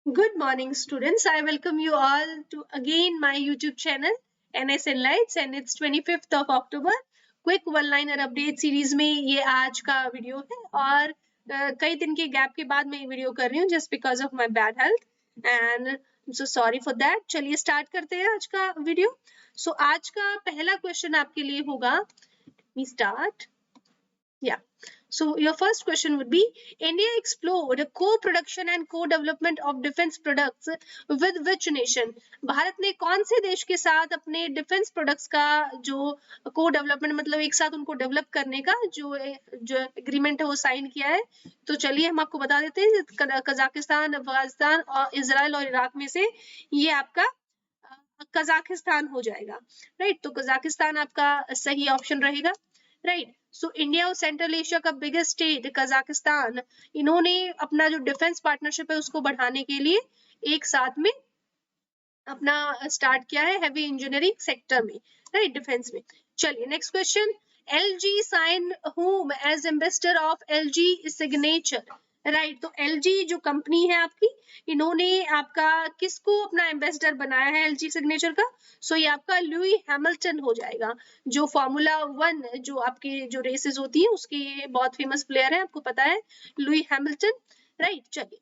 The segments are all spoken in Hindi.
Good morning, students. I welcome you all to again my YouTube channel NS Enlights and it's 25th of October.Quick one-liner update series में ये आज का वीडियो है और कई दिन के गैप के बाद मैं ये वीडियो कर रही हूँ just because of my bad health and I'm so sorry for that. चलिए स्टार्ट करते हैं आज का वीडियो. So आज का पहला क्वेश्चन आपके लिए होगा. We start. Yeah. So your first question would be, India explored co-production and co-development of defense products with which nation? Bharat ने कौन से देश के साथ अपने डिफेंस प्रोडक्ट्स का जो को-डेवलपमेंट मतलब एक साथ उनको डेवलप करने का जो एग्रीमेंट है वो साइन किया है? तो चलिए हम आपको बता देते हैं. कजाकिस्तान, अफगानिस्तान और इजराइल और इराक में से ये आपका कजाकिस्तान हो जाएगा. राइट, तो कजाकिस्तान आपका सही ऑप्शन रहेगा. राइट, सो इंडिया और सेंट्रल एशिया का बिगेस्ट स्टेट कजाकिस्तान, इन्होंने अपना जो डिफेंस पार्टनरशिप है उसको बढ़ाने के लिए एक साथ में अपना स्टार्ट किया है हेवी इंजीनियरिंग सेक्टर में, राइट, डिफेंस में. चलिए next question. LG sign whom as ambassador of LG signature? Right, तो LG जो कंपनी है आपकी, इन्होंने आपका किसको अपना एम्बेसडर बनाया है LG सिग्नेचर का? सो ये आपका लुई हैमिल्टन हो जाएगा, जो फॉर्मूला 1 जो आपकी जो रेसेस होती है उसके बहुत फेमस प्लेयर है, आपको पता है, लुई हैमिल्टन. राइट, चलिए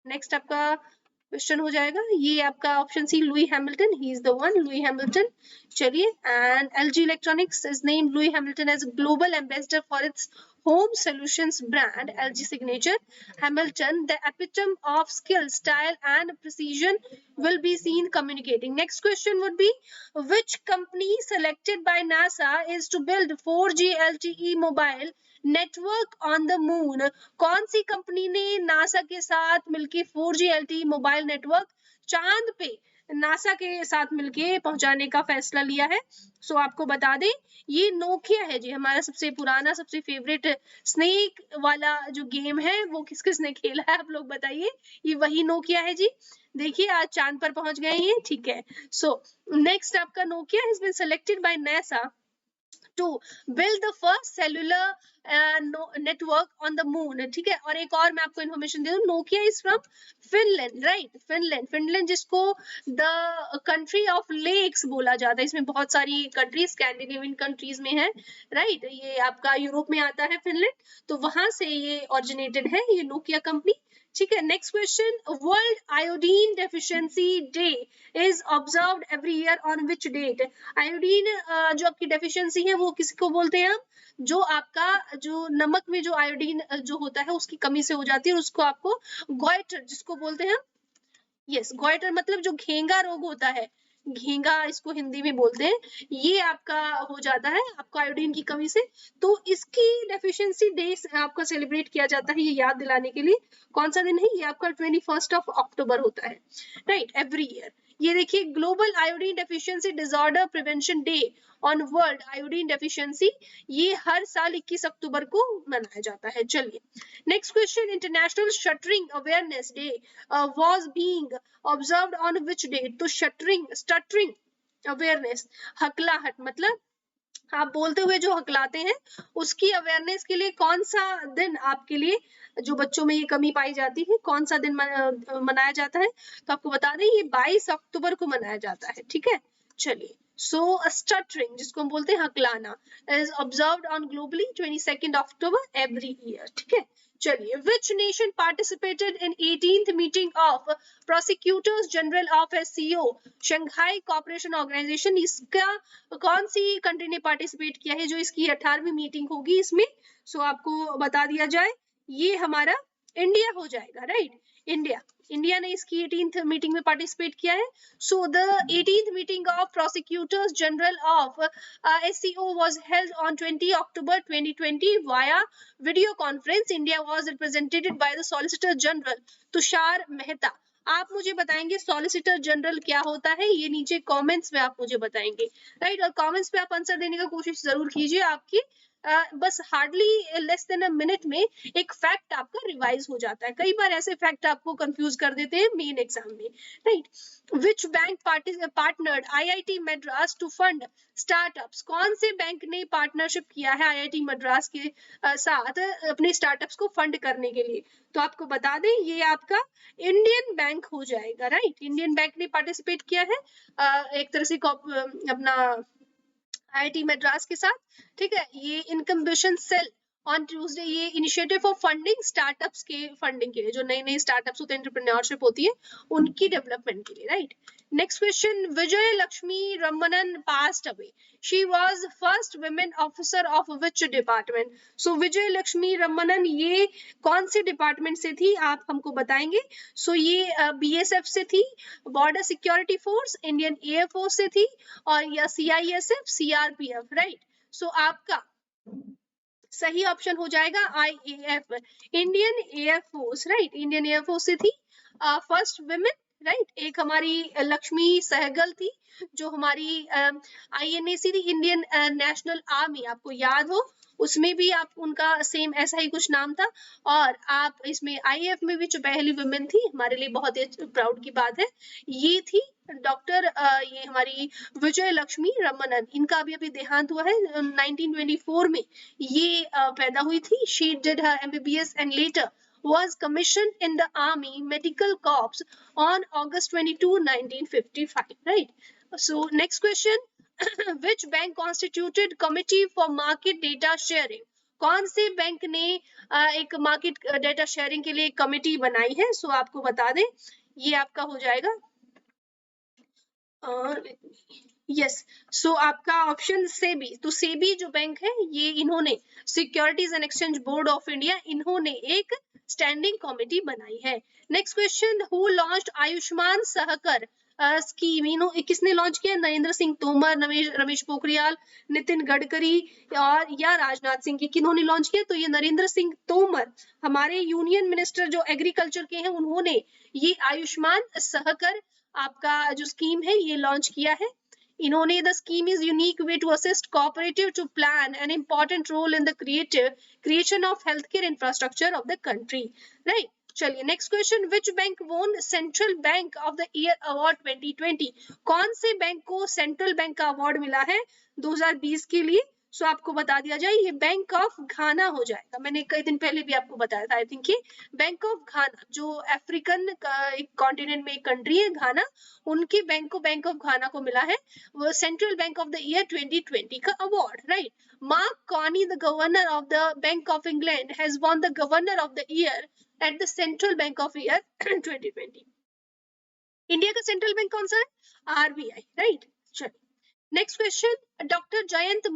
नेक्स्ट आपका क्वेश्चन हो जाएगा. ये आपका option C Lewis Hamilton, he is the one, Lewis Hamilton. चलिए, and LG electronics is named Lewis Hamilton as global ambassador for its home solutions brand LG signature. Hamilton, the epitome of skill, style and precision, will be seen communicating. Next question would be, which company selected by NASA is to build 4G LTE mobile network on the moon? कौन सी कंपनी ने नासा के साथ मिलके 4G LTE मोबाइल नेटवर्क चांद पे नासा के साथ मिलके पहुंचाने का फैसला लिया है? सो आपको बता दें, ये नोकिया है जी, हमारा सबसे पुराना सबसे फेवरेट स्नेक वाला जो गेम है वो किस किसने खेला है आप लोग बताइए. ये वही नोकिया है जी. देखिए आज चांद पर पहुंच गए हैं. ठीक है, सो नेक्स्ट आपका Nokia has been selected by NASA to build the first cellular network on the moon. ठीक है, और एक और मैं आपको इन्फॉर्मेशन दे दूं, Nokia is from Finland. Right, Finland जिसको द कंट्री ऑफ लेक्स बोला जाता है. इसमें बहुत सारी कंट्रीज स्कैंडिनेवियन कंट्रीज में है. राइट, ये आपका यूरोप में आता है फिनलैंड, तो वहां से ये ऑरिजिनेटेड है ये नोकिया कंपनी. ठीक है, next question. World iodine deficiency day is observed every year on which date? Iodine जो आपकी डेफिशिएंसी है वो किसको बोलते हैं हम? जो आपका जो नमक में जो आयोडीन जो होता है उसकी कमी से हो जाती है, उसको आपको गॉइटर जिसको बोलते हैं हम. यस, गॉइटर मतलब जो घेंगा रोग होता है, घेंगा इसको हिंदी में बोलते हैं, ये आपका हो जाता है आपको आयोडीन की कमी से. तो इसकी डेफिशिएंसी डे आपका सेलिब्रेट किया जाता है ये याद दिलाने के लिए. कौन सा दिन है ये? आपका 21 अक्टूबर होता है. Right, every year. ये देखिए, global iodine deficiency disorder prevention day on world iodine deficiency, ये हर साल 21 अक्टूबर को मनाया जाता है. चलिए next question. International shuttering awareness day was being observed on which date? तो स्टटरिंग अवेयरनेस, हकलाहट मतलब आप बोलते हुए जो हकलाते हैं उसकी अवेयरनेस के लिए कौन सा दिन आपके लिए जो बच्चों में ये कमी पाई जाती है कौन सा दिन मनाया जाता है? तो आपको बता दें ये 22 अक्टूबर को मनाया जाता है. ठीक है, चलिए. सो स्टटरिंग जिसको हम बोलते हैं हकलाना is observed on globally 22 October every year. ठीक है, चलिए. Which nation participated in 18th meeting of prosecutors general of SCO Shanghai cooperation organisation? इसका कौन सी कंट्री ने पार्टिसिपेट किया है जो इसकी 18वीं मीटिंग होगी इसमें? सो आपको बता दिया जाए, ये हमारा इंडिया हो जाएगा. राइट, इंडिया ने इसकी 18th मीटिंग में पार्टिसिपेट किया है. So the 18th meeting of prosecutors general of SCO was held on 20 October 2020 via video conference. India was represented by the Solicitor General Tushar Mehta. आप मुझे बताएंगे सॉलिसिटर जनरल क्या होता है, ये नीचे कमेंट्स में आप मुझे बताएंगे. राइट, और कमेंट्स पे आप आंसर देने का कोशिश जरूर कीजिए. आपकी बस hardly less than a minute में एक फैक्ट आपका रिवाइज हो जाता है। कई बार ऐसे फैक्ट आपको कंफ्यूज कर देते हैं मेन एग्जाम में, right. Which bank partnered IIT Madras to fund startups? कौन से बैंक ने पार्टनरशिप किया है आईआईटी मद्रास के साथ अपने स्टार्टअप्स को फंड करने के लिए? तो आपको बता दें ये आपका इंडियन बैंक हो जाएगा, राइट। इंडियन बैंक ने पार्टिसिपेट किया है एक तरह से अपना आईआईटी मद्रास के साथ, ठीक है। ये इनकम्बिशन सेल ऑन ट्यूसडे, ये इनिशिएटिव फॉर फंडिंग स्टार्टअप्स के फंडिंग के लिए, जो नए नए स्टार्टअप्स होते हैं, एंटरप्रेन्योरशिप होती है, उनकी डेवलपमेंट के लिए, right. Next question, Vijay Lakshmi Ramanan passed away, she was first women officer of which department? So Vijay Lakshmi Ramanan ये कौन से डिपार्टमेंट से थी, आप हमको बताएंगे। सो ये बीएसएफ से थी, border security force, Indian air force से थी, और या सीआईएसएफ, सीआरपीएफ, राइट। सो आपका सही ऑप्शन हो जाएगा IAF, Indian air force, right. Indian air force से थी फर्स्ट वुमेन, राइट। एक हमारी लक्ष्मी सहगल थी जो हमारी आईएनएसी थी, इंडियन नेशनल आर्मी, आपको याद हो उसमें भी आप उनका सेम ऐसा ही कुछ नाम था। और आप इसमें आईएएफ में भी जो पहली वुमेन थी, हमारे लिए बहुत ही प्राउड की बात है, ये थी डॉक्टर ये हमारी विजय लक्ष्मी रमनन। इनका अभी अभी देहांत हुआ है 1924 में ये पैदा हुई थी। She did her MBBS and later was commissioned in the army medical corps on August 22, 1955, right? So next question, which bank constituted committee for market data sharing? कौन से बैंक ने एक मार्केट डेटा शेयरिंग के लिए कमिटी बनाई है? सो आपको बता दें ये आपका हो जाएगा यस सो आपका ऑप्शन सेबी। तो सेबी जो बैंक है ये इन्होंने securities and exchange board of India, इन्होंने एक स्टैंडिंग कमेटी बनाई है। Next question, who launched Ayushman सहकर स्कीम? किसने लॉन्च किया? नरेंद्र सिंह तोमर, रमेश पोखरियाल, नितिन गडकरी और या राजनाथ सिंह, किन्होंने लॉन्च किया? तो ये नरेंद्र सिंह तोमर हमारे यूनियन मिनिस्टर जो एग्रीकल्चर के हैं, उन्होंने ये आयुष्मान सहकर आपका जो स्कीम है ये लॉन्च किया है इन्होंने। The scheme is unique way to assist cooperative to plan an important role in the creation of health care infrastructure of the country, right. चलिए next question, which bank won central bank of the year award 2020? कौन से बैंक को सेंट्रल बैंक का अवार्ड मिला है 2020 के लिए? सो आपको बता दिया जाए ये बैंक ऑफ घाना हो जाएगा। मैंने कई दिन पहले भी आपको बताया था, आई थिंक ये बैंक ऑफ घाना जो अफ्रीकन एक कॉन्टिनेंट में एक कंट्री है घाना, उनके बैंक को बैंक ऑफ घाना को मिला है वो central bank of the year 2020 का award, right. Mark Carney the governor of the Bank of England has won the governor of the year at the central bank of year 2020। India का सेंट्रल बैंक कौन सा है? RBI, right. चलिए next question, Dr. Jayant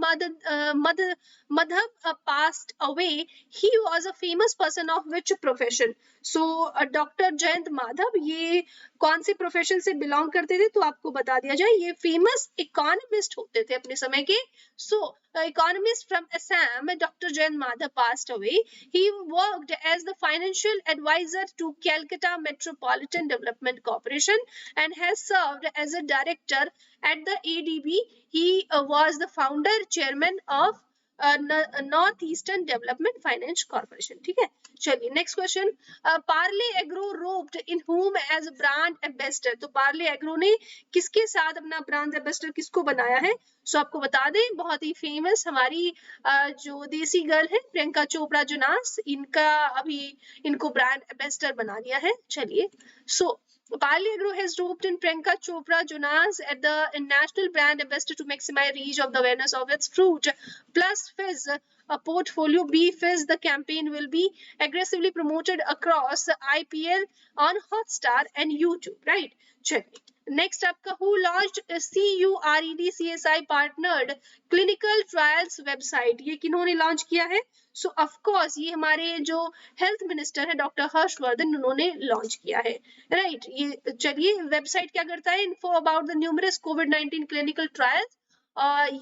Madhav passed away. He was a famous person of which profession? So Dr. Jayant Madhav ये कौन से प्रोफेशन से बिलोंग करते थे? तो आपको बता दिया जाए ये फेमस इकोनॉमिस्ट होते थे अपने समय के। So economist from Assam, Dr. Jayant Madhav passed away. He worked as the financial advisor to Calcutta Metropolitan Development Corporation and has served as a director at the ADB. He was the founder chairman of North Eastern Development Finance Corporation, ठीक है। चलिए next question, Parle Agro roped in whom as brand ambassador? तो पार्ले एग्रो ने किसके साथ अपना ब्रांड एम्बेसडर किसको बनाया है? सो आपको बता दें बहुत ही फेमस हमारी जो देसी गर्ल है प्रियंका चोपड़ा जुनास, इनका अभी इनको ब्रांड एम्बेसडर बना दिया है। चलिए सो Parley Agro has roped in Priyanka Chopra Jonas at the national brand ambassador to maximize reach of the awareness of its fruit plus fizz a portfolio. B Fizz, the campaign will be aggressively promoted across IPL on Hotstar and YouTube, right? Check. Next आपका who launched CURED CSI partnered clinical trials website? ये किन्होंने लॉन्च किया है? सो ऑफ कोर्स ये हमारे जो हेल्थ मिनिस्टर है डॉक्टर हर्षवर्धन, उन्होंने लॉन्च किया है, राइट। ये चलिए वेबसाइट क्या करता है? Info about the numerous covid clinical trials,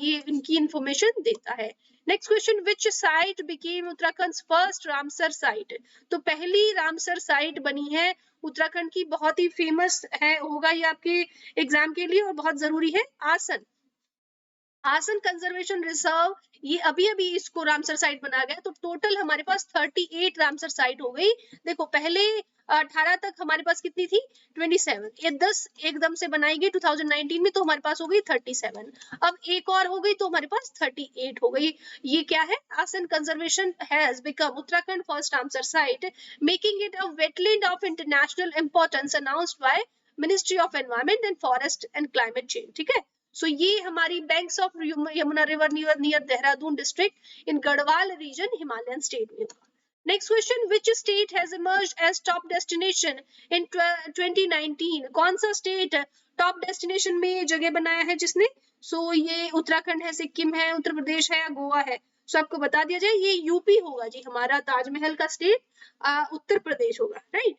ये इनकी इंफॉर्मेशन देता है। नेक्स्ट क्वेश्चन, विच site became Uttarakhand first Ramsar site? तो पहली रामसर साइट बनी है उत्तराखंड की, बहुत ही फेमस है, होगा ये आपके एग्जाम के लिए और बहुत जरूरी है, आसन। आसन कंजर्वेशन रिजर्व, ये अभी अभी इसको रामसर साइट बना गया, तो टोटल हमारे पास 38 रामसर साइट हो गई। देखो पहले 18 तक हमारे पास कितनी थी 27, ये 10 एकदम से बनाई गई 2019 में, तो हमारे पास हो गई 37। अब एक और हो गई तो हमारे पास 38 हो गई। ये क्या है, Asan conservation has become Uttarakhand first Ramsar site, making it a wetland of international importance announced by ministry of environment and forest and climate change. ठीक है, सो ये हमारी banks of Yamuna river near Dehradun district in Garhwal region Himalayan state में होगा। Next question, which state has emerged as top destination in 2019? कौन सा स्टेट टॉप डेस्टिनेशन में जगह बनाया है जिसने? सो ये उत्तराखंड है, सिक्किम है, उत्तर प्रदेश है या गोवा है? सो आपको बता दिया जाए, ये यूपी होगा जी, हमारा ताजमहल का स्टेट उत्तर प्रदेश होगा, राइट।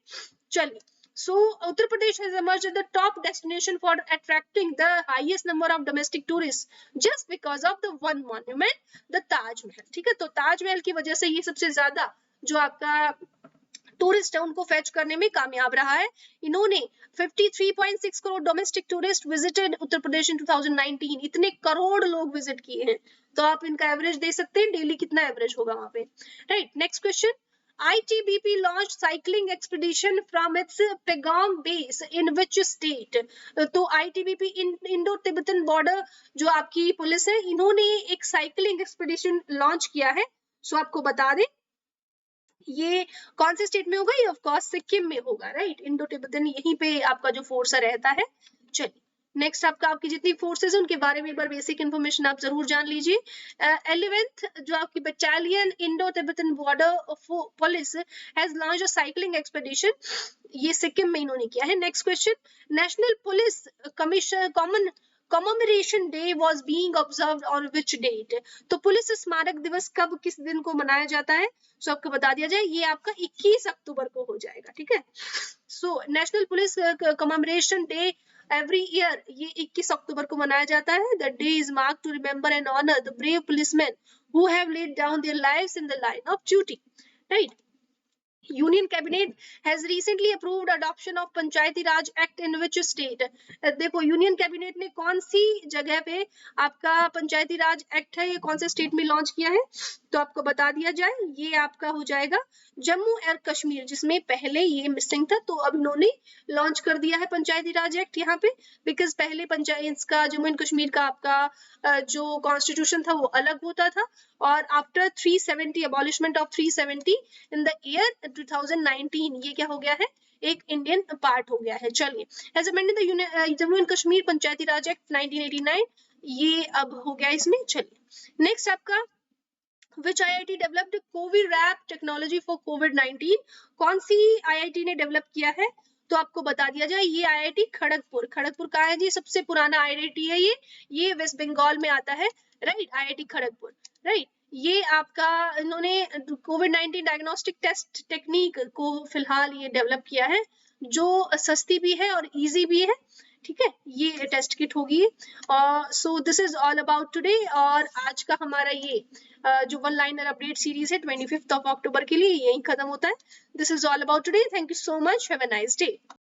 चलिए, so Uttar Pradesh has emerged as the top destination for attracting the highest number of domestic tourists just because of the one monument, the Taj Mahal। ठीक है, तो ताजमहल की वजह से ये सबसे ज्यादा जो आपका टूरिस्ट है उनको फेच करने में कामयाब रहा है। इन्होंने 53.6 crore domestic tourist visited Uttar Pradesh इन 2019, इतने करोड़ लोग विजिट किए हैं, तो आप इनका एवरेज दे सकते हैं, डेली कितना एवरेज होगा वहां पे, right. Next question, ITBP launched cycling expedition from its Pagong base in which state? तो ITBP इंडो तिब्बतन बॉर्डर जो आपकी पुलिस है, इन्होंने एक साइकिलिंग एक्सपीडिशन लॉन्च किया है। सो आपको बता दें ये कौन से स्टेट में होगा, ये ऑफ कोर्स सिक्किम में होगा, राइट। इंडो तिब्बतन यहीं पे आपका जो फोर्स रहता है। चलिए, नेक्स्ट आपकी जितनी फोर्सेस है उनके बारे में एक बार बेसिक इन्फॉर्मेशन आप जरूर जान लीजिए। 11th जो आपकी battalion Indo Tibetan border police has launched a cycling expedition, ये सिक्किम में इन्होंने किया है। Next question, national police commission commemoration day was being observed on which date? तो पुलिस स्मारक दिवस कब किस दिन को मनाया जाता है? सो आपको बता दिया जाए, ये आपका 21 अक्टूबर को हो जाएगा, ठीक है। So national police commemoration day every year ये 21 अक्टूबर को मनाया जाता है। The day is mark to remember and honour the brave policeman who have laid down their lives in the line of duty, right. Union Cabinet has recently approved adoption of Panchayati Raj act in which state? देखो यूनियन कैबिनेट ने कौन सी जगह पे आपका पंचायती राज एक्ट है, ये कौन से स्टेट में लॉन्च किया है? तो आपको बता दिया जाए, ये आपका हो जाएगा जम्मू एंड कश्मीर, जिसमें पहले ये मिसिंग था, तो अब इन्होंने लॉन्च कर दिया है पंचायती राज एक्ट यहाँ पे, बिकॉज पहले पंचायत का जम्मू एंड कश्मीर का आपका जो कॉन्स्टिट्यूशन था वो अलग होता था, और after 370 abolishment of 370 in the year 2019 ये क्या हो गया है, एक इंडियन पार्ट हो गया है। चलिए, as amended the Jammu and Kashmir Panchayati Raj act 1989, ये अब हो गया इसमें। चलिए, नेक्स्ट आपका Which IIT developed COVID wrap technology for COVID-19? कौन सी IIT ने डेवलप किया है? तो आपको बता दिया जाए, ये IIT खड़गपुर, खड़गपुर का है जी, सबसे पुराना IIT है ये वेस्ट बंगाल में आता है, राइट। IIT Kharagpur, right. ये आपका इन्होंने COVID-19 डायग्नोस्टिक टेस्ट टेक्निक को फिलहाल ये डेवलप किया है, जो सस्ती भी है और इजी भी है, ठीक है। ये टेस्ट किट होगी। So this is all about today, और आज का हमारा ये जो वन लाइनर अपडेट सीरीज है 25 अक्टूबर के लिए यही खत्म होता है। This is all about today, thank you so much, have a nice day.